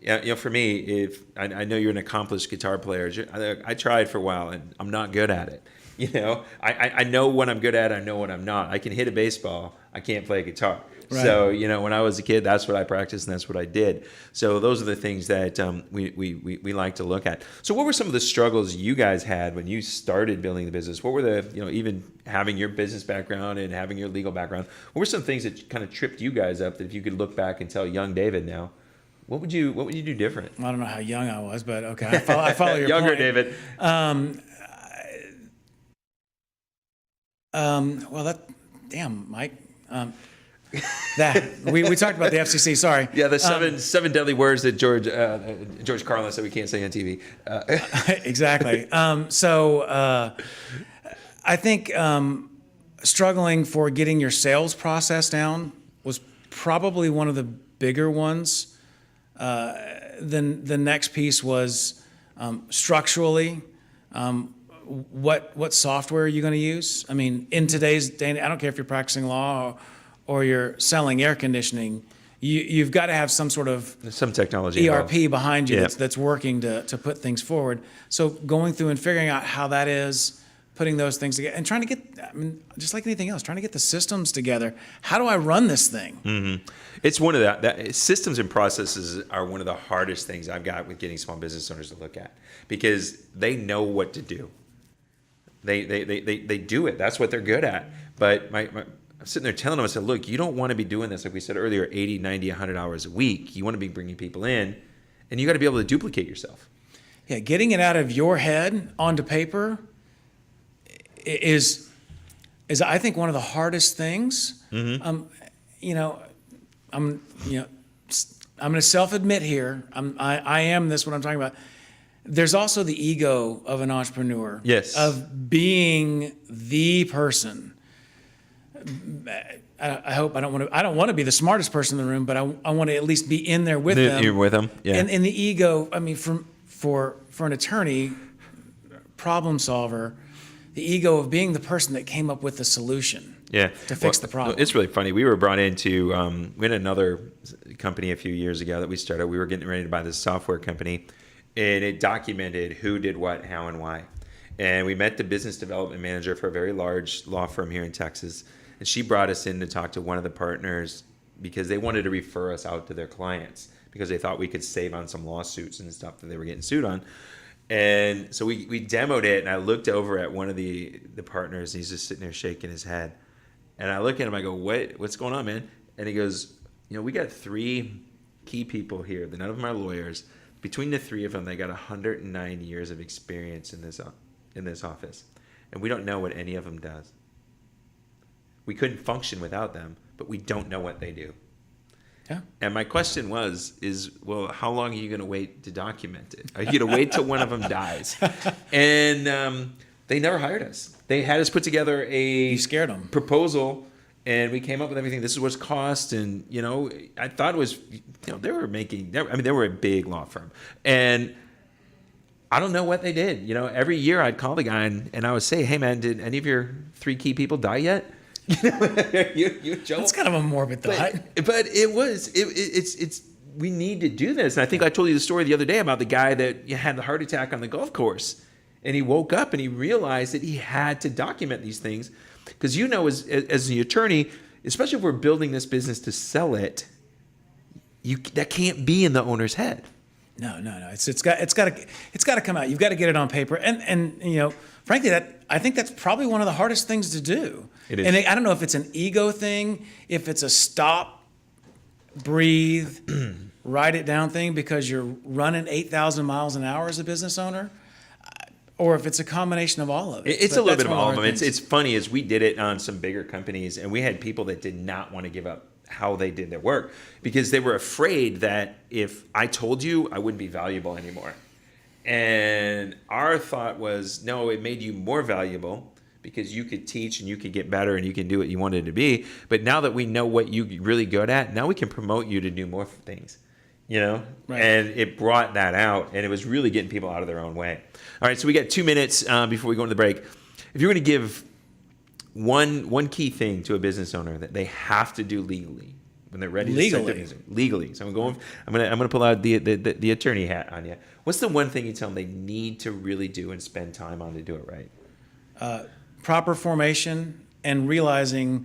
you know, for me, if I know you're an accomplished guitar player, I tried for a while and I'm not good at it. You know, I know what I'm good at. I know what I'm not. I can hit a baseball. I can't play a guitar. Right. So, you know, when I was a kid, that's what I practiced and that's what I did. So those are the things that we like to look at. So what were some of the struggles you guys had when you started building the business? What were the, you know, even having your business background and having your legal background, what were some things that kind of tripped you guys up that if you could look back and tell young David now, what would you do different? I don't know how young I was, but okay, I follow your Younger point. David. Well, damn, Mike. That we talked about the FCC. Sorry. Yeah, the seven deadly words that George Carlin said we can't say on TV. Exactly. I think struggling for getting your sales process down was probably one of the bigger ones. Then the next piece was structurally. What software are you going to use? I mean, in today's day, I don't care if you're practicing law or you're selling air conditioning, you've got to have some sort of technology ERP behind you that's working to put things forward. So going through and figuring out how that is, putting those things together, and trying to get, I mean, just like anything else, trying to get the systems together. How do I run this thing? Mm-hmm. It's one of that systems and processes are one of the hardest things I've got with getting small business owners to look at, because they know what to do. They do it. That's what they're good at. But I'm sitting there telling them, I said, look, you don't want to be doing this, like we said earlier, 80, 90, 100 hours a week. You want to be bringing people in, and you got to be able to duplicate yourself. Yeah, getting it out of your head onto paper is I think one of the hardest things. Mm-hmm. I'm going to self-admit here. I am this, what I'm talking about. There's also the ego of an entrepreneur. Yes. Of being the person. I hope I don't want to be the smartest person in the room, but I want to at least be in there with them. You're with them, yeah. And the ego, I mean, for an attorney, problem solver, the ego of being the person that came up with the solution. Yeah. To fix the problem. It's really funny. We were brought into, we had another company a few years ago that we started. We were getting ready to buy this software company, and it documented who did what, how, and why. And we met the business development manager for a very large law firm here in Texas. And she brought us in to talk to one of the partners because they wanted to refer us out to their clients because they thought we could save on some lawsuits and stuff that they were getting sued on. And so we demoed it, and I looked over at one of the partners, and he's just sitting there shaking his head. And I look at him, I go, what's going on, man? And he goes, we got 3 key people here. None of them are lawyers. Between the 3 of them, they got 109 years of experience in this office. And we don't know what any of them does. We couldn't function without them, but we don't know what they do. Yeah. And my question is, well, how long are you going to wait to document it? Are you going to wait till one of them dies? And they never hired us. They had us put together You scared them. proposal, and we came up with everything. This is what's cost, and I thought it was, they were a big law firm, and I don't know what they did. Every year I'd call the guy and I would say, hey man, did any of your 3 key people die yet? you joke. That's kind of a morbid thought. But it's we need to do this. And I think I told you the story the other day about the guy that had the heart attack on the golf course, and he woke up and he realized that he had to document these things, because as the attorney, especially if we're building this business to sell it, that can't be in the owner's head. No. It's got to come out. You've got to get it on paper. And frankly, I think that's probably one of the hardest things to do. It is. And I don't know if it's an ego thing, if it's a stop, breathe, write it down thing because you're running 8,000 miles an hour as a business owner. or if it's a combination of all of it. It's a little bit of all of them. things. It's funny as we did it on some bigger companies, and we had people that did not want to give up how they did their work because they were afraid that if I told you, I wouldn't be valuable anymore. And our thought was, no, it made you more valuable because you could teach and you could get better and you can do what you wanted to be. But now that we know what you're really good at, now we can promote you to do more things, you know? Right. And it brought that out, and it was really getting people out of their own way. All right, so we got 2 minutes before we go into the break. If you're going to give one key thing to a business owner that they have to do legally when they're ready to start their business, legally. So I'm gonna pull out the attorney hat on you. What's the one thing you tell them they need to really do and spend time on to do it right? Proper formation and realizing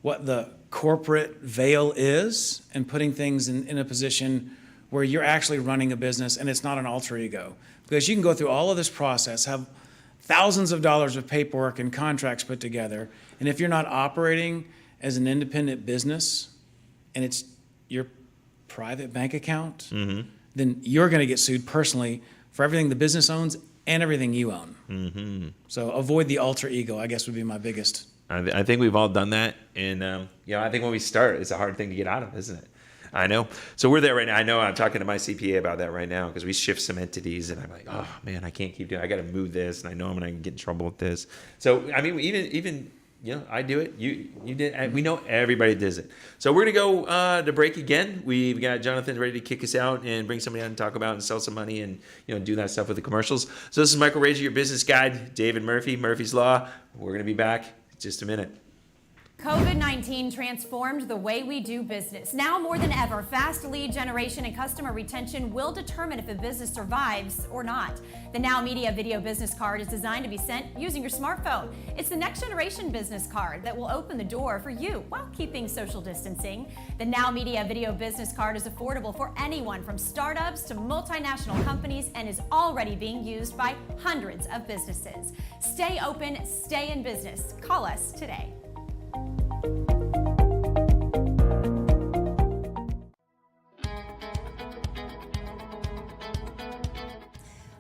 what the corporate veil is and putting things in a position where you're actually running a business and it's not an alter ego. Because you can go through all of this process, have thousands of dollars of paperwork and contracts put together, and if you're not operating as an independent business and it's your private bank account, then you're going to get sued personally for everything the business owns and everything you own. So avoid the alter ego, I guess, would be my biggest. I think we've all done that, and I think when we start, it's a hard thing to get out of, isn't it? I know. So we're there right now. I know I'm talking to my CPA about that right now because we shift some entities, and I'm like, oh man, I can't keep doing it. I got to move this, and I know I'm going to get in trouble with this. So I mean, even I do it. You did. We know everybody does it. So we're going to go to break again. We've got Jonathan ready to kick us out and bring somebody on and talk about and sell some money and do that stuff with the commercials. So this is Michael Rager, your business guide. David Murphy, Murphy's Law. We're going to be back in just a minute. COVID-19 transformed the way we do business. Now more than ever, fast lead generation and customer retention will determine if a business survives or not. The NowMedia Video Business Card is designed to be sent using your smartphone. It's the next generation business card that will open the door for you while keeping social distancing. The NowMedia Video Business Card is affordable for anyone from startups to multinational companies and is already being used by hundreds of businesses. Stay open, stay in business. Call us today.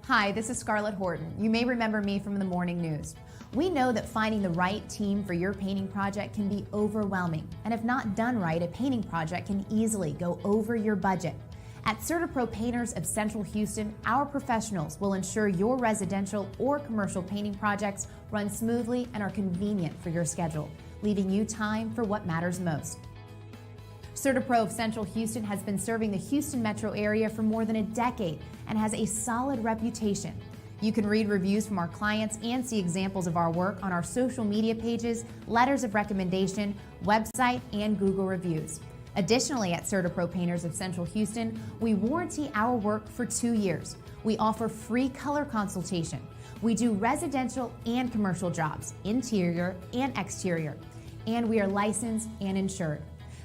Hi, this is Scarlett Horton. You may remember me from the morning news. We know that finding the right team for your painting project can be overwhelming, and if not done right, a painting project can easily go over your budget. At CertaPro Painters of Central Houston, our professionals will ensure your residential or commercial painting projects run smoothly and are convenient for your schedule, leaving you time for what matters most. CertaPro of Central Houston has been serving the Houston metro area for more than a decade and has a solid reputation. You can read reviews from our clients and see examples of our work on our social media pages, letters of recommendation, website, and Google reviews. Additionally, at CertaPro Painters of Central Houston, we warranty our work for 2 years. We offer free color consultation. We do residential and commercial jobs, interior and exterior, and we are licensed and insured.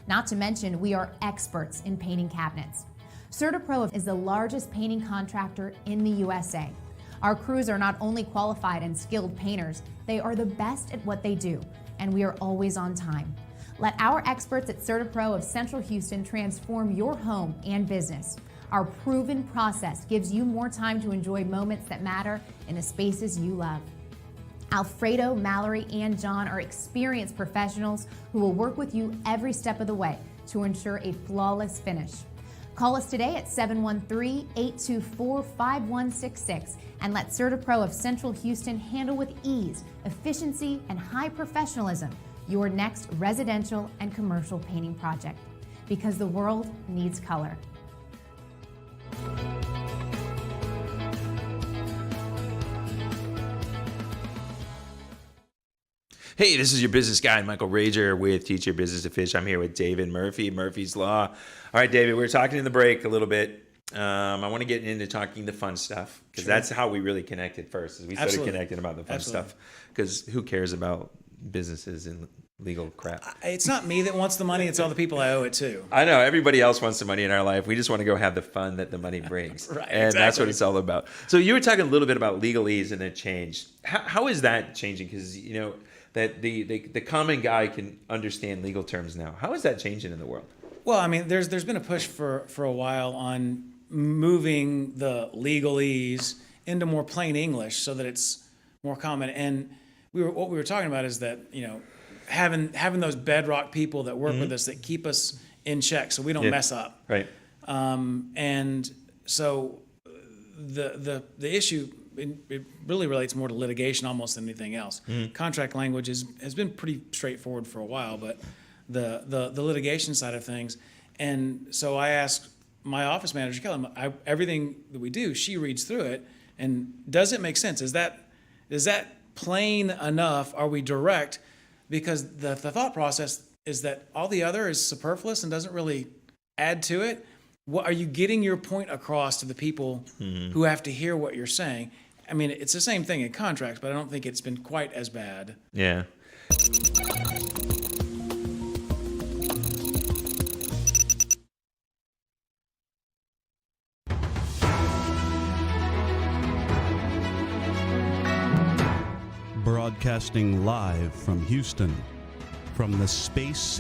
Not to mention, we are experts in painting cabinets. CertaPro is the largest painting contractor in the USA. Our crews are not only qualified and skilled painters, they are the best at what they do, and we are always on time. Let our experts at CertaPro of Central Houston transform your home and business. Our proven process gives you more time to enjoy moments that matter in the spaces you love. Alfredo, Mallory, and John are experienced professionals who will work with you every step of the way to ensure a flawless finish. Call us today at 713-824-5166 and let CertaPro of Central Houston handle with ease, efficiency, and high professionalism your next residential and commercial painting project, because the world needs color. Hey, this is your business guide, Michael Rager with Teach Your Business to Fish. I'm here with David Murphy, Murphy's Law. All right, David, we were talking in the break a little bit. I want to get into talking the fun stuff because that's how we really connected first. Is we started connecting about the fun stuff because who cares about businesses and legal crap? It's not me that wants the money. It's all the people I owe it to. I know. Everybody else wants the money in our life. We just want to go have the fun that the money brings. Right, and exactly. That's what it's all about. So you were talking a little bit about legalese and it changed. How is that changing? Because, that the common guy can understand legal terms now. How is that changing in the world? Well, I mean, there's been a push for a while on moving the legalese into more plain English so that it's more common. And what we were talking about is that, you know, having those bedrock people that work with us that keep us in check so we don't mess up. Right. And so the issue, it really relates more to litigation almost than anything else. Contract language has been pretty straightforward for a while, but the litigation side of things. And so I asked my office manager, Kelly, everything that we do, she reads through it, and does it make sense? Is that plain enough? Are we direct? Because the thought process is that all the other is superfluous and doesn't really add to it. What are you getting your point across to the people who have to hear what you're saying? I mean, it's the same thing in contracts, but I don't think it's been quite as bad. Yeah. Broadcasting live from Houston, from the Space City